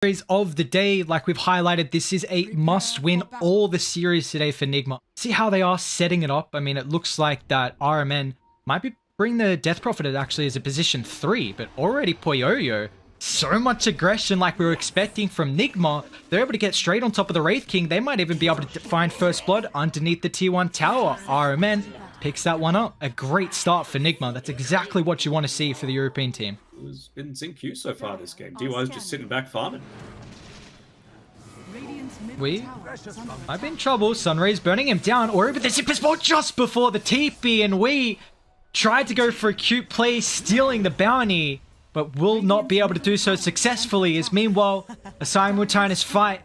Series of the day, like we've highlighted, this is a must win all the series today for NIGMA. See how they are setting it up. I mean, it looks like that RMN might be bring the Death Prophet actually as a position 3, but already Poyoyo, so much aggression like we were expecting from NIGMA. They're able to get straight on top of the Wraith King. They might even be able to find first blood underneath the tier 1 tower. RMN picks that one up. A great start for NIGMA. That's exactly what you want to see for the European team. It's been Zinq so far this game. DY's just sitting back farming. We might be in trouble. Sunray's burning him down, or even the zip is more just before the TP, and we tried to go for a cute play, stealing the bounty, but will not be able to do so successfully, as meanwhile, a simultaneous fight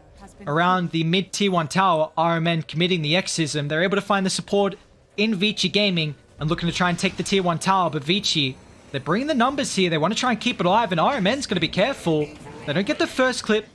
around the mid tier 1 tower, RMN committing the exism. They're able to find the support in VICI Gaming and looking to try and take the tier 1 tower, but VICI, they're bringing the numbers here. They want to try and keep it alive, and RMN's going to be careful. They don't get the first clip.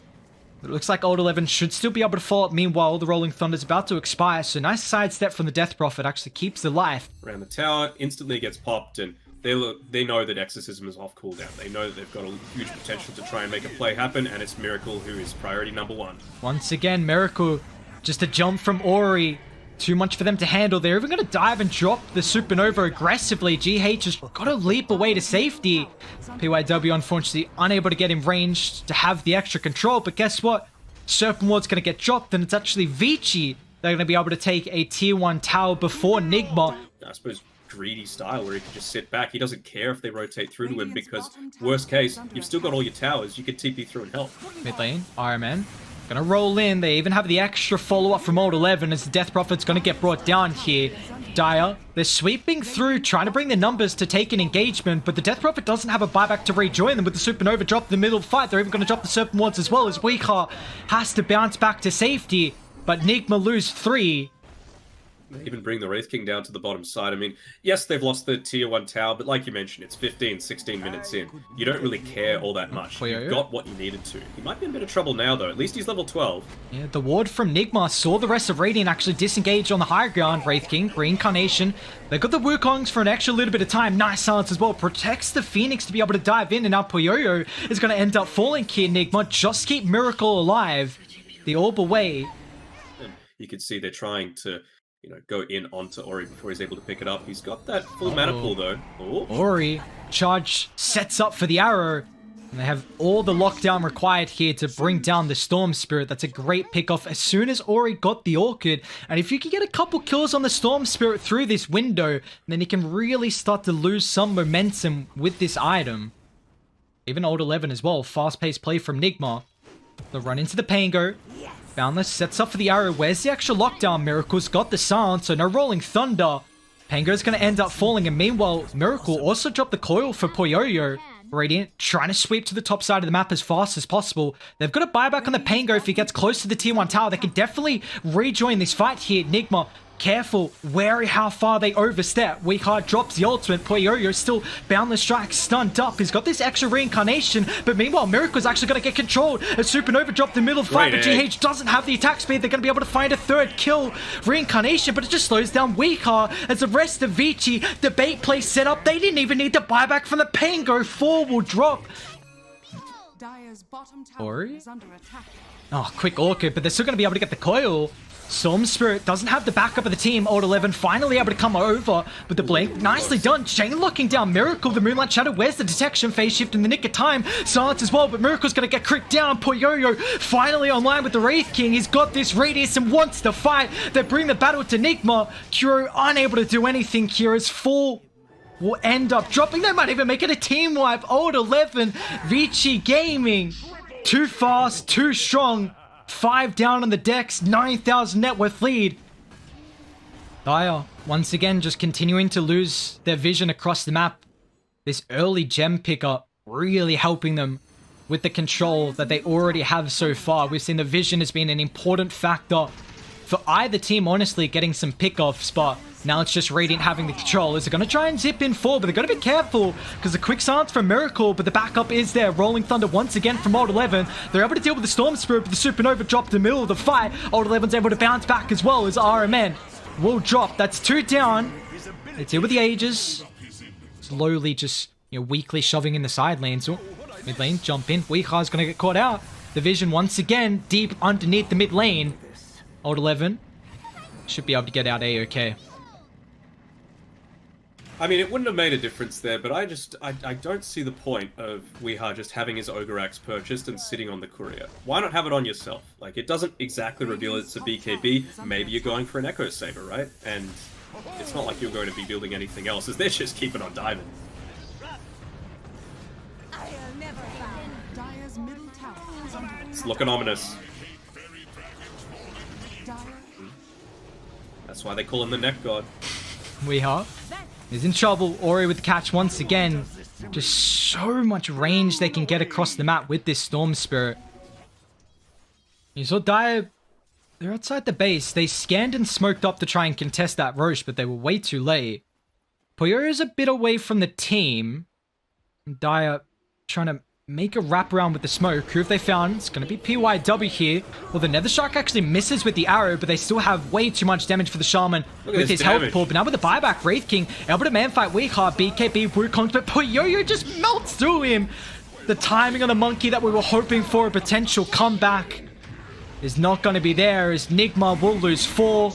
It looks like Old 11 should still be able to follow up. Meanwhile, the Rolling Thunder's about to expire, so nice sidestep from the Death Prophet actually keeps the life. Around the tower, instantly gets popped, and they know that Exorcism is off cooldown. They know that they've got a huge potential to try and make a play happen, and it's Miracle who is priority number 1. Once again, Miracle, just a jump from Ori. Too much for them to handle. They're even going to dive and drop the Supernova aggressively. GH has got to leap away to safety. PYW, unfortunately, unable to get in range to have the extra control. But guess what? Serpent Ward's going to get dropped, and it's actually VICI. They're going to be able to take a tier 1 tower before NIGMA. I suppose greedy style where he can just sit back. He doesn't care if they rotate through to him because, worst case, you've still got all your towers. You can TP through and help. Mid lane, RMN. Gonna roll in. They even have the extra follow-up from Old 11 as the Death Prophet's gonna get brought down here. Dire, they're sweeping through, trying to bring the numbers to take an engagement, but the Death Prophet doesn't have a buyback to rejoin them with the Supernova drop in the middle of the fight. They're even gonna drop the Serpent Wards as well as Weekhar has to bounce back to safety, but NIGMA lose 3. They even bring the Wraith King down to the bottom side. I mean, yes, they've lost the tier 1 tower, but like you mentioned, it's 15, 16 minutes in. You don't really care all that much. You got what you needed to. He might be in a bit of trouble now, though. At least he's level 12. Yeah, the ward from NIGMA saw the rest of Radiant actually disengage on the higher ground. Wraith King, Reincarnation. They've got the Wukongs for an extra little bit of time. Nice silence as well. Protects the Phoenix to be able to dive in, and now Poyoyo is going to end up falling here. NIGMA just keep Miracle alive. The orb away. And you can see they're trying to, you know, go in onto Ori before he's able to pick it up. He's got that full mana pool, though. Oh. Ori, charge sets up for the arrow. And they have all the lockdown required here to bring down the Storm Spirit. That's a great pickoff as soon as Ori got the Orchid. And if you can get a couple kills on the Storm Spirit through this window, then you can really start to lose some momentum with this item. Even Old 11 as well. Fast-paced play from NIGMA. They'll run into the Pango. Boundless sets up for the arrow. Where's the extra lockdown? Miracle's got the silence, so no Rolling Thunder. Pango's going to end up falling, and meanwhile, Miracle also dropped the coil for Poyoyo. Radiant trying to sweep to the top side of the map as fast as possible. They've got a buyback on the Pango. If he gets close to the tier 1 tower, they can definitely rejoin this fight here. NIGMA, careful, wary how far they overstep. Weekhar drops the ultimate. Poyoyo still Boundless Strike stunned up. He's got this extra reincarnation, but meanwhile, Miracle's actually going to get controlled. A Supernova dropped in the middle of the fight, but GH doesn't have the attack speed. They're going to be able to find a third kill. Reincarnation, but it just slows down Weekhar as the rest of VICI, the bait play set up. They didn't even need the buyback from the Pango. 4 will drop. Ori? Oh, quick Orchid, but they're still going to be able to get the coil. Storm Spirit doesn't have the backup of the team. Old 11 finally able to come over with the blink. Nicely done. Chain locking down Miracle. The Moonlight Shadow. Where's the detection? Phase shift in the nick of time. Silence as well, but Miracle's going to get cricked down. Poyoyo finally online with the Wraith King. He's got this radius and wants to fight. They bring the battle to NIGMA. Kuro unable to do anything here as Full will end up dropping. They might even make it a team wipe. Old 11, VICI Gaming. Too fast, too strong. 5 down on the decks, 9,000 net worth lead. Dire, once again, just continuing to lose their vision across the map. This early gem pickup really helping them with the control that they already have so far. We've seen the vision has been an important factor for either team, honestly, getting some pickoffs, but now it's just Radiant having the control. Is it going to try and zip in forward? But they've got to be careful because the quick silence from Miracle, but the backup is there. Rolling Thunder once again from Old 11. They're able to deal with the Storm Spirit, but the Supernova dropped in the middle of the fight. Old 11's able to bounce back as well as RMN will drop. That's 2 down. They deal with the Aegis. Slowly just, weakly shoving in the side lanes. Oh, mid lane, jump in. Weekhar's going to get caught out. the vision once again deep underneath the mid lane. Old 11 should be able to get out A-OK. I mean, it wouldn't have made a difference there, but I don't see the point of Weeha just having his Ogre Axe purchased and sitting on the courier. Why not have it on yourself? Like, it doesn't exactly reveal it's a BKB. Maybe you're going for an Echo Saber, right? And it's not like you're going to be building anything else. They're just keeping on diving. It's looking ominous. That's why they call him the Neck God. Weeha is in trouble. Ori with the catch once again. Just so much range they can get across the map with this Storm Spirit. You saw Dire, they're outside the base. They scanned and smoked up to try and contest that Roche, but they were way too late. Poyo is a bit away from the team. Dire trying to make a wraparound with the smoke. Who have they found? It's going to be PYW here. Well, the Nether Shark actually misses with the arrow, but they still have way too much damage for the Shaman with his health pull. But now with the buyback, Wraith King able to man fight Weeha, BKB, Wukong, but Poyo just melts through him. The timing on the Monkey that we were hoping for a potential comeback is not going to be there, as NIGMA will lose 4.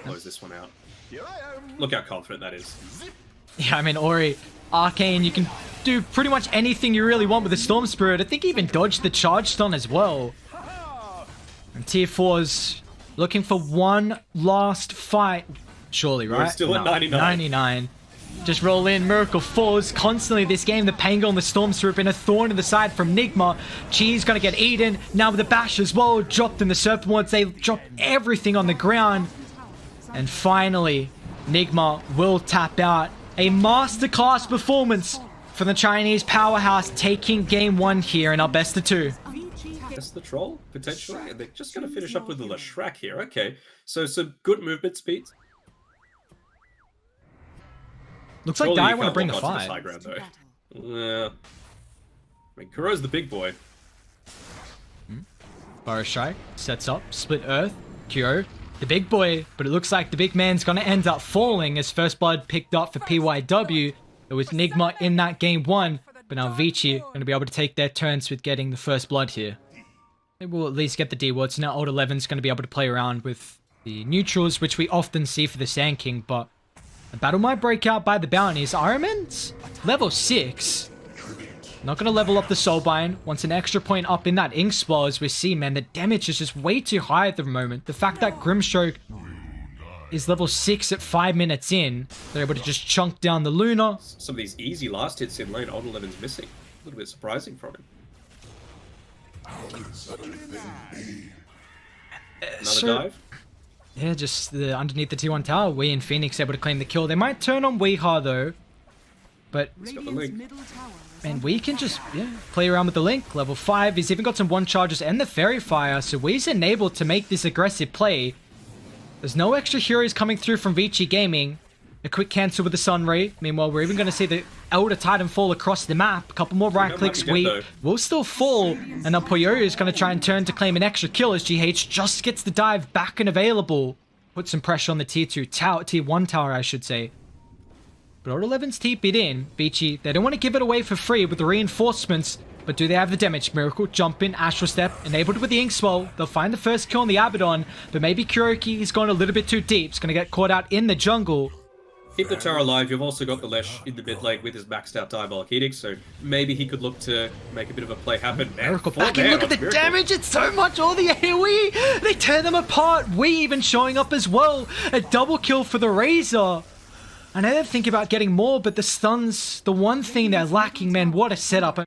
Close this one out. Look how confident that is. Yeah, I mean, Ori, Arcane, you can do pretty much anything you really want with the Storm Spirit. I think he even dodged the charge stun as well. And Tier 4's looking for one last fight. Surely, right? We're still at 99. 99. Just roll in. Miracle falls constantly this game. The Pango and the Storm Spirit been a thorn in the side from NIGMA. Cheese gonna get eaten. Now with the bash as well. Dropped in the Serpent Wards. They dropped everything on the ground. And finally, NIGMA will tap out. A masterclass performance from the Chinese powerhouse, taking game 1 here in our best of 2. That's the troll, potentially. And they're just going to finish up with the Leshrac here. Okay, so some good movement speeds. Looks like Dai want to bring the fight. High ground, though. I mean, Kuro's the big boy. Burrow Strike sets up, split Earth, Kuro, the big boy, but it looks like the big man's going to end up falling as First Blood picked up for PYW. It was NIGMA in that game 1, but now VICI going to be able to take their turns with getting the First Blood here. They will at least get the D-Ward, so now Old 11's going to be able to play around with the neutrals, which we often see for the Sand King, but the battle might break out by the bounties. Ironman's level 6. Not going to level up the Soulbind. Wants an extra point up in that Ink Spell, as we see, man. The damage is just way too high at the moment. The fact that Grimstroke is level 6 at 5 minutes in, they're able to just chunk down the Luna. Some of these easy last hits in lane, Old 11's missing. A little bit surprising from him. Another dive? Yeah, just underneath the T1 tower. Wee and Phoenix able to claim the kill. They might turn on Weeha though, but he's got the link. Man, Wee can just play around with the link. Level 5, he's even got some 1 charges and the Fairy Fire, so Wee's enabled to make this aggressive play. There's no extra heroes coming through from VICI Gaming. A quick cancel with the Sunray. Meanwhile, we're even going to see the Elder Titan fall across the map. A couple more right clicks. We will still fall. And now Poyo is going to try and turn to claim an extra kill as GH just gets the dive back and available. Put some pressure on the Tier 2 tower, Tier 1 tower, I should say. But Old 11's TP'd in. VICI, they don't want to give it away for free with the reinforcements. But do they have the damage? Miracle, jump in, Astral Step, enabled with the Ink Swell. They'll find the first kill on the Abaddon. But maybe Kuroki is going a little bit too deep. It's going to get caught out in the jungle. Keep the tower alive. You've also got the Lesh in the mid lane with his maxed out Diabolic Edict, so maybe he could look to make a bit of a play happen. Miracle back and look at the damage. It's so much. All the AoE. They tear them apart. We even showing up as well. A double kill for the Razor. I know they're thinking about getting more, but the stuns, the one thing they're lacking, man. What a setup.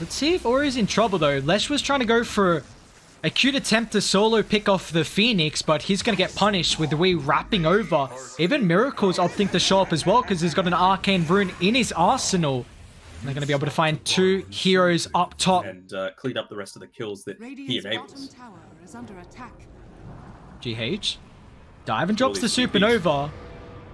Let's see if Ori's in trouble though. Lesh was trying to go for a cute attempt to solo pick off the Phoenix, but he's going to get punished with the Wii wrapping over. Even Miracle's opting to show up as well because he's got an Arcane Rune in his arsenal. And they're going to be able to find 2 heroes up top. And clean up the rest of the kills that he enables. GH. Dive and drops the Supernova.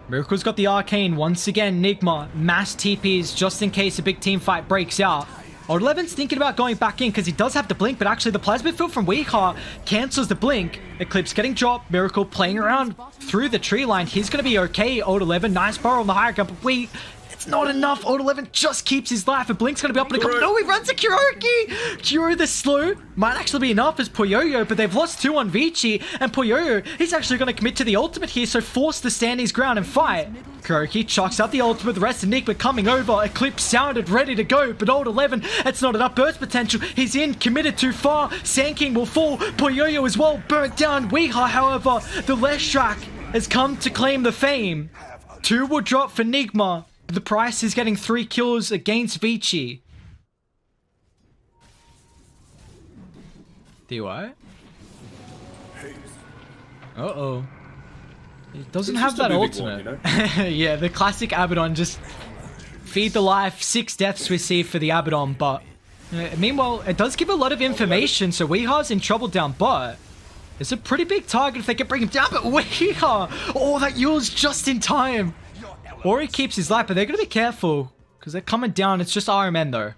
Miracle's got the Arcane once again. NIGMA, mass TPs just in case a big team fight breaks out. Old 11's thinking about going back in because he does have the blink, but actually the plasma field from Weeha cancels the blink. Eclipse getting dropped. Miracle playing around through the tree line. He's going to be okay. Old 11, nice barrel on the higher ground, but It's not enough. Old 11 just keeps his life, and Blink's going to be up in the corner. No, he runs a Kuroki. Kuro the slow might actually be enough as Poyoyo, but they've lost 2 on VICI, and Poyoyo, he's actually going to commit to the ultimate here, so force to stand his ground and fight. Kuroki chucks out the ultimate, the rest of NIGMA coming over. Eclipse sounded, ready to go, but Old 11, it's not enough burst potential. He's in, committed too far. Sand King will fall. Poyoyo as well, burnt down. Weeha, however, the Leshrak has come to claim the fame. 2 will drop for NIGMA. The price is getting 3 kills against VICI. DY? Uh-oh. It doesn't have that ultimate. One, you know? Yeah, the classic Abaddon, just feed the life. 6 deaths we see for the Abaddon, but meanwhile, it does give a lot of information, so Weeha's in trouble down bot. It's a pretty big target if they can bring him down, but Weeha! Oh, that Yule's just in time. Or he keeps his life, but they're going to be careful, because they're coming down. It's just RMN, though.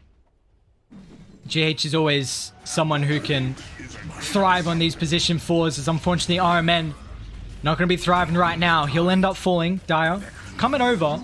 GH is always someone who can thrive on these position 4s, as unfortunately RMN not going to be thriving right now. He'll end up falling. Dire coming over.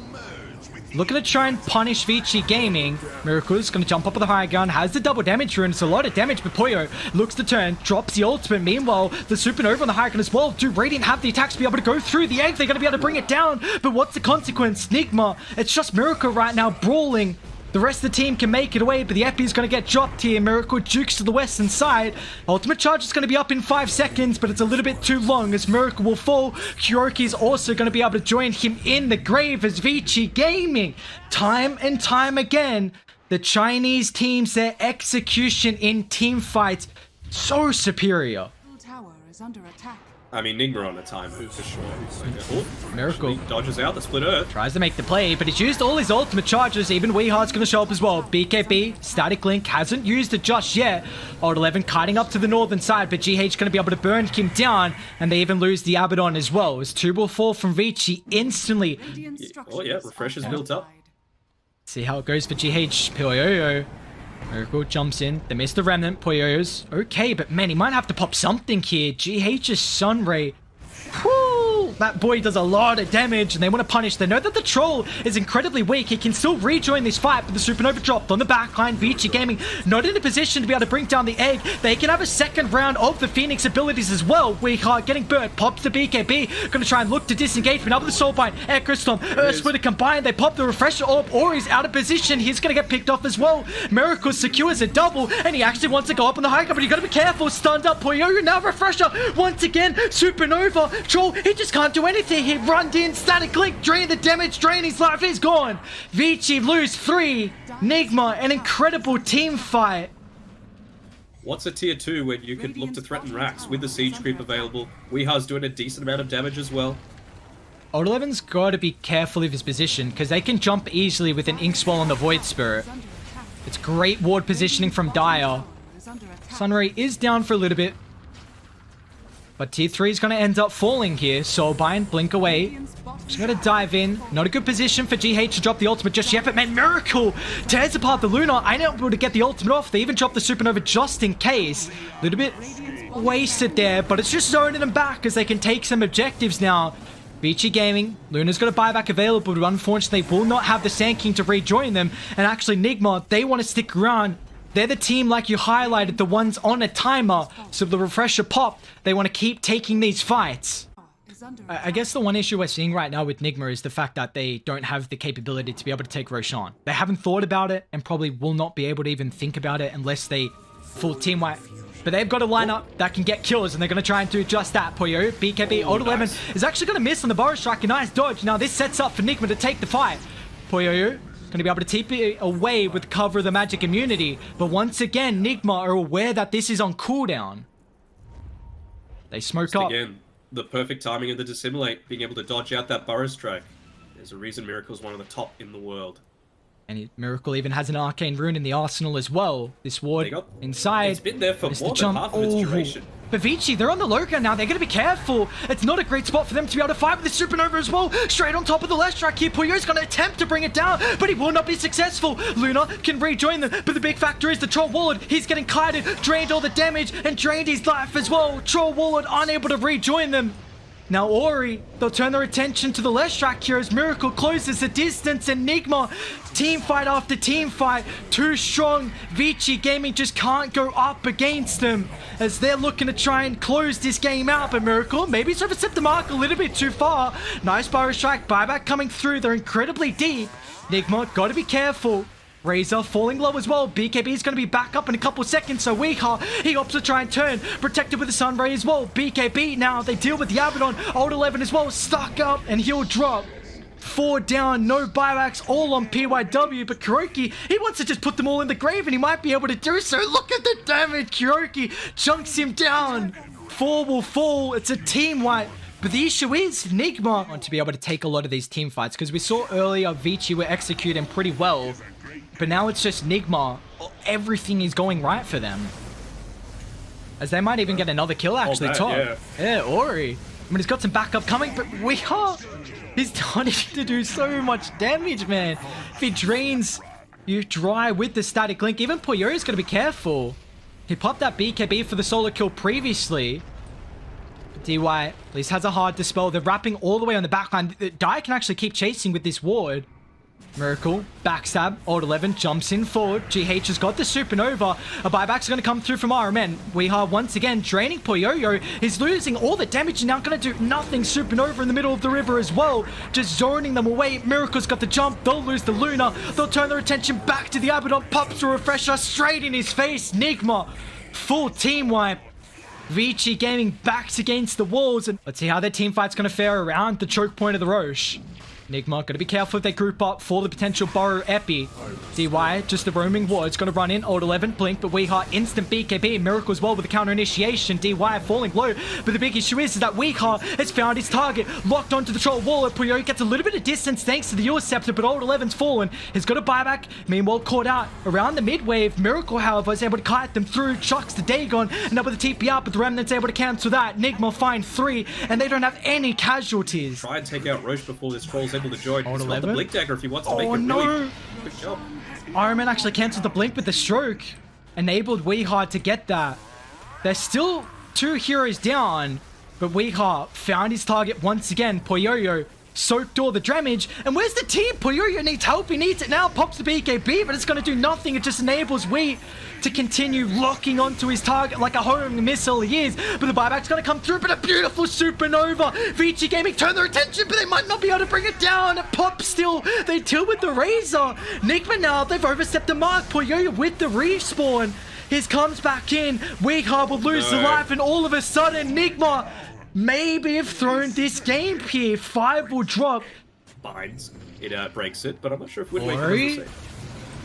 Looking to try and punish VICI Gaming. Miracle's going to jump up with the high ground. Has the double damage rune. It's a lot of damage, but Poyo looks to turn. Drops the ultimate. Meanwhile, the supernova on the high ground as well. Do Radiant have the attacks to be able to go through the egg? They're going to be able to bring it down. But what's the consequence? NIGMA. It's just Miracle right now brawling. The rest of the team can make it away, but the Epi is going to get dropped here. Miracle jukes to the western side. Ultimate charge is going to be up in 5 seconds, but it's a little bit too long as Miracle will fall. Kuroki is also going to be able to join him in the grave as VICI Gaming. Time and time again, the Chinese teams, their execution in team fights, so superior. Tower is under attack. I mean, NIGMA on a time move for sure. Oh, Miracle dodges out the split earth. Tries to make the play, but he's used all his ultimate charges. Even Weehar's going to show up as well. BKB, Static Link, hasn't used it just yet. Old 11 kiting up to the northern side, but GH going to be able to burn him down, and they even lose the Abaddon as well. As 2 will fall from VICI instantly. Oh yeah, refresh is built up. See how it goes for GH. Poyoyo. Miracle jumps in. They miss the remnant. Poyoyo's okay, but man, he might have to pop something here. GH's Sunray. Whoo! That boy does a lot of damage, and they want to punish. They know that the troll is incredibly weak. He can still rejoin this fight, but the supernova dropped on the backline. VICI Gaming not in a position to be able to bring down the egg. They can have a second round of the Phoenix abilities as well. Weeha getting burnt. Pops the BKB. Going to try and look to disengage, but up with the Soulbind. Echo Storm. Earth Splitter combined. They pop the Refresher Orb. Ori's out of position. He's going to get picked off as well. Miracle secures a double, and he actually wants to go up on the high ground, but you got to be careful. Stunned up. Poyoyo now Refresher. Once again, Supernova. Troll, he just can't do anything. He runned in, Static Link, drain the damage, drain his life, he's gone. VICI lose 3. NIGMA, an incredible team fight. What's a tier 2 when you could look to threaten racks with the siege creep available? Weeha's doing a decent amount of damage as well. Old 11's got to be careful of his position, because they can jump easily with an Inkswell on the Void Spirit. It's great ward positioning from Dire. Sunray is down for a little bit, but tier 3 is going to end up falling here. Soulbind, blink away. Just going to dive in. Not a good position for GH to drop the ultimate just yet, but man, Miracle tears apart the Luna. I know able to get the ultimate off. They even dropped the Supernova just in case. A little bit wasted there, but it's just zoning them back as they can take some objectives now. VICI Gaming, Luna's got a buyback available, but unfortunately will not have the Sand King to rejoin them. And actually, NIGMA, they want to stick around. They're the team, like you highlighted, the ones on a timer. So the refresher popped. They want to keep taking these fights. I guess the one issue we're seeing right now with NIGMA is the fact that they don't have the capability to be able to take Roshan. They haven't thought about it and probably will not be able to even think about it unless they full team wipe. But they've got a lineup that can get kills, and they're going to try and do just that. Poyo, BKB, Old 11 is actually going to miss on the Burrow Strike. A nice dodge. Now this sets up for NIGMA to take the fight. Poyo going to be able to keep it away with cover of the magic immunity. But once again, NIGMA are aware that this is on cooldown. They smoke up. Again, the perfect timing of the dissimulate, being able to dodge out that Burrow Strike. There's a reason Miracle's one of the top in the world. And Miracle even has an arcane rune in the arsenal as well. This ward inside. It's been there for more than half of its duration. But VICI, they're on the low ground now. They're going to be careful. It's not a great spot for them to be able to fight with the Supernova as well. Straight on top of the left track here. Puyo's going to attempt to bring it down, but he will not be successful. Luna can rejoin them, but the big factor is the Troll Warlord. He's getting kited, drained all the damage, and drained his life as well. Troll Warlord unable to rejoin them. Now Ori, they'll turn their attention to the left track here as Miracle closes the distance, and NIGMA, team fight after team fight, too strong. VICI Gaming just can't go up against them as they're looking to try and close this game out, but Miracle maybe it's overstepped the mark a little bit too far. Nice Pyro Strike, buyback coming through, they're incredibly deep. NIGMA, gotta be careful. Razor falling low as well. BKB is going to be back up in a couple seconds, so Weeha, he opts to try and turn. Protected with the Sunray as well. BKB now, they deal with the Abaddon. Old 11 as well, stuck up, and he'll drop. 4 down, no buybacks, all on PYW, but Kuroki, he wants to just put them all in the grave, and he might be able to do so. Look at the damage. Kuroki chunks him down. 4 will fall. It's a team wipe. But the issue is, NIGMA want to be able to take a lot of these team fights, because we saw earlier VICI were executing pretty well. But now it's just NIGMA. Everything is going right for them. As they might even get another kill actually, top. Yeah, Ori. I mean, he's got some backup coming, but he's starting to do so much damage, man. If he drains you dry with the static link, even Puyo's going to be careful. He popped that BKB for the solo kill previously. DY at least has a hard dispel. They're wrapping all the way on the backline. Dai can actually keep chasing with this ward. Miracle, backstab, old 11 jumps in forward. GH has got the supernova. A buyback's going to come through from RMN. Weeha once again draining Puyoyo. He's losing all the damage and now going to do nothing. Supernova in the middle of the river as well. Just zoning them away. Miracle's got the jump. They'll lose the Luna. They'll turn their attention back to the Abaddon. Pops a refresher straight in his face. NIGMA, full team wipe. VICI Gaming backs against the walls. And let's see how their team fight's going to fare around the choke point of the Roche. NIGMA, gotta be careful if they group up for the potential Burrow Epi. DY, just the roaming ward's gonna run in. Old 11, blink, but Weeha, instant BKB. Miracle as well with the counter initiation. DY falling low, but the big issue is that Weeha has found his target. Locked onto the troll wall. Puyo gets a little bit of distance thanks to the Ur Scepter, but Old 11's fallen. He's got a buyback. Meanwhile, caught out around the mid wave. Miracle, however, is able to kite them through. Chucks the Dagon, and up with the TP up, but the Remnant's able to cancel that. NIGMA find 3, and they don't have any casualties. Try and take out Roche before this troll's able to join. He's got the blink dagger if he wants to make a really quick job. RMN actually cancelled the blink with the stroke. Enabled Weeha to get that. There's still 2 heroes down, but Weeha found his target once again. Puyoyo soaked all the damage. And where's the team? Puyoyo needs help. He needs it now. Pops the BKB, but it's going to do nothing. It just enables Wee to continue locking onto his target like a homing missile he is. But the buyback's going to come through, but a beautiful supernova. VICI Gaming turn their attention, but they might not be able to bring it down. It pops still. They deal with the Razor. NIGMA now, they've overstepped the mark. Puyoyo with the respawn. His comes back in. Weeha will lose the life, and all of a sudden, NIGMA maybe have thrown this game here. 5 will drop. Binds. It breaks it, but I'm not sure if Woodway can.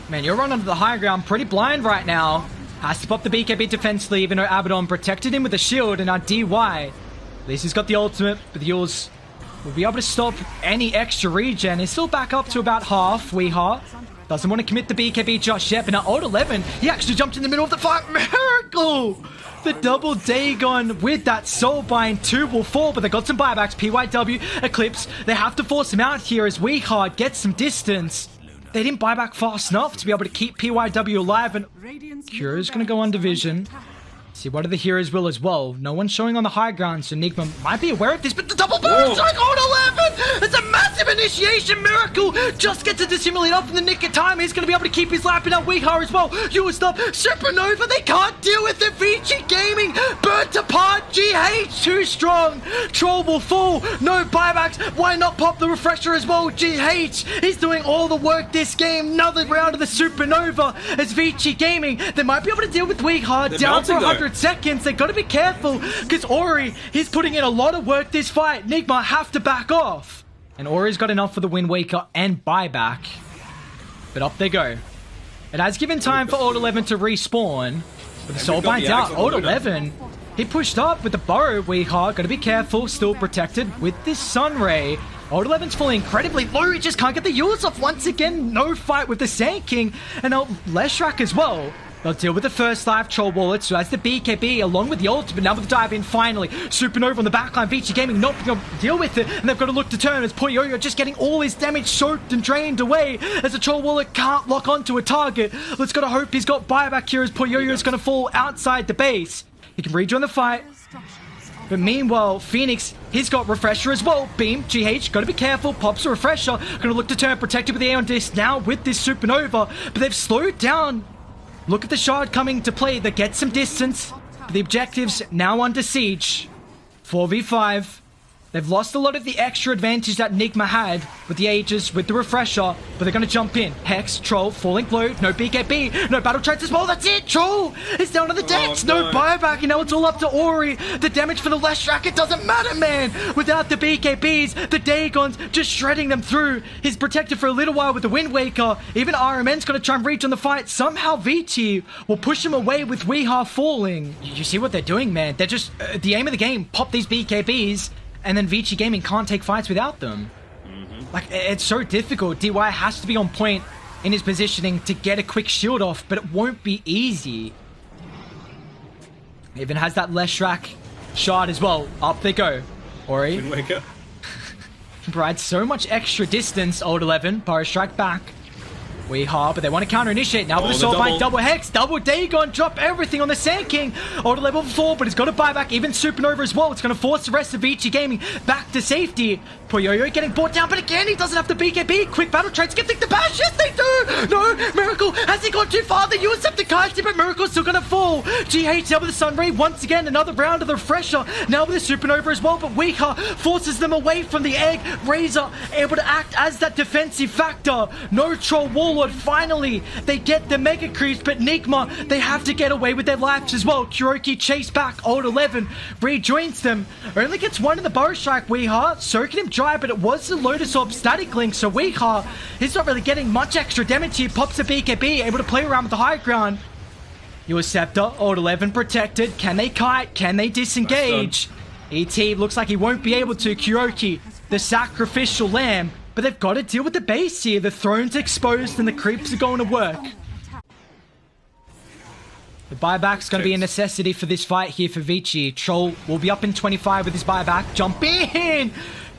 Man, you're running to the high ground pretty blind right now. Has to pop the BKB defensively, even though Abaddon protected him with a shield, and now DY. At least he's got the ultimate, but the Yules will be able to stop any extra regen. He's still back up to about half. Weeha doesn't want to commit the BKB just yet, but now old 11, he actually jumped in the middle of the fight. Miracle! The double Dagon with that soulbind. 2 will fall, but they got some buybacks. PYW, Eclipse, they have to force him out here as Weeha gets some distance. They didn't buy back fast enough to be able to keep PYW alive, and Cure's going to go on division. See what other heroes will as well. No one's showing on the high ground, so NIGMA might be aware of this, but the double burst strike on 11! It's a massive initiation. Miracle just gets to dissimulate off in the nick of time. He's going to be able to keep his life, and now Weeha as well. You stop. Supernova, they can't deal with it. VICI Gaming burnt apart. GH too strong. Troll will fall. No buybacks. Why not pop the refresher as well? GH, he's doing all the work this game. Another round of the Supernova as VICI Gaming. They might be able to deal with Weeha down for 100 seconds. They got to be careful because Ori, he's putting in a lot of work this fight. NIGMA have to back off. And Ori's got enough for the Wind Waker and buyback. But up they go. It has given time for Old 11 to respawn. But the Soulbind's out. Old 11, he pushed up with the Burrow. Weeha, got to be careful. Still protected with this Sunray. Old 11's falling incredibly low. He just can't get the Yules off once again. No fight with the Sand King. And now Leshrak as well. They'll deal with the first life troll wallet, so that's the BKB along with the ultimate. Now with the dive in finally. Supernova on the backline. VICI Gaming not going to deal with it, and they've got to look to turn as Puyoyo just getting all his damage soaked and drained away as the troll wallet can't lock onto a target. Let's gotta hope he's got buyback here as Puyoyo is going to fall outside the base. He can rejoin the fight. But meanwhile, Phoenix, he's got refresher as well. Beam, GH, gotta be careful. Pops a refresher. Gonna look to turn protected with the Aeon Disc now with this supernova. But they've slowed down. Look at the shard coming to play. They get some distance. But the objectives now under siege. 4v5. They've lost a lot of the extra advantage that NIGMA had with the Aegis, with the refresher, but they're going to jump in. Hex, Troll, falling low, no BKB, no battle trades as well, that's it! Troll is down on the decks, no buyback, and now it's all up to Ori. The damage for the Leshrac, it doesn't matter, man! Without the BKBs, the Dagons just shredding them through. He's protected for a little while with the Wind Waker. Even RMN's going to try and reach on the fight. Somehow VICI will push him away with Weeha falling. You see what they're doing, man? They're just, the aim of the game, pop these BKBs, and then VICI Gaming can't take fights without them. Like, it's so difficult. DY has to be on point in his positioning to get a quick shield off, but it won't be easy. Even has that Leshrac shard as well. Up they go. Ori. Wind Waker. Provides so much extra distance. Old 11. Burrow strike back. Weeha, but they want to counter-initiate now with a Soulbind, double Hex, double Dagon, drop everything on the Sand King. Auto level 4, but he's got a buyback, even Supernova as well. It's going to force the rest of VICI Gaming back to safety. Puyoyo getting brought down, but again, he doesn't have the BKB. Quick battle trade, skip the bash. Yes, they do. No, Miracle, has he gone too far? They use Septicite, but Miracle's still going to fall. GH out with the Sun Ray once again, another round of the refresher. Now with the Supernova as well, but Weeha forces them away from the egg. Razor able to act as that defensive factor. No Troll Warlord. Finally, they get the Mega Creeps, but NIGMA, they have to get away with their lives as well. Kuroki chase back. Old 11 rejoins them. Only gets one in the Burrow Strike. Weeha soaking him dry, but it was the Lotus Orb static link, so Weeha, he's not really getting much extra damage here. Pops a BKB, able to play around with the high ground. Your Scepter, Old 11 protected. Can they kite? Can they disengage? ET looks like he won't be able to. Kuroki, the sacrificial lamb. But they've got to deal with the base here. The throne's exposed and the creeps are going to work. The buyback's going to be a necessity for this fight here for VICI. Troll will be up in 25 with his buyback. Jump in!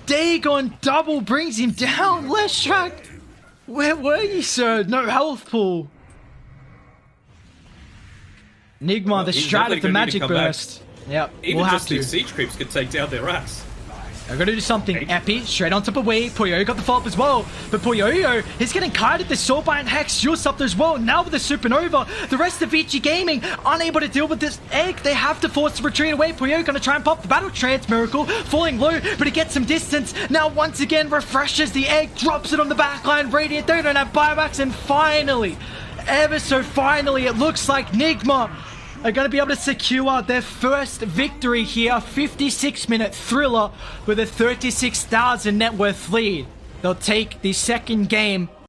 Dagon double brings him down. Leshrac, where were you, sir? No health pool. NIGMA, the strat of the magic burst. Yep, even just these siege creeps could take down their racks. They're going to do something. Epi, straight on top of Wii. Puyo got the follow-up as well. But Puyo is getting kited. The Soulbind Hex, Juice up there as well. Now with the Supernova, the rest of VICI Gaming unable to deal with this egg. They have to force the retreat away. Puyo going to try and pop the Battle Trance. Miracle falling low, but he gets some distance. Now once again refreshes the egg, drops it on the backline. Radiant, they don't have buybacks. And finally, ever so finally, it looks like NIGMA are going to be able to secure their first victory here. 56-minute thriller with a 36,000 net worth lead. They'll take the second game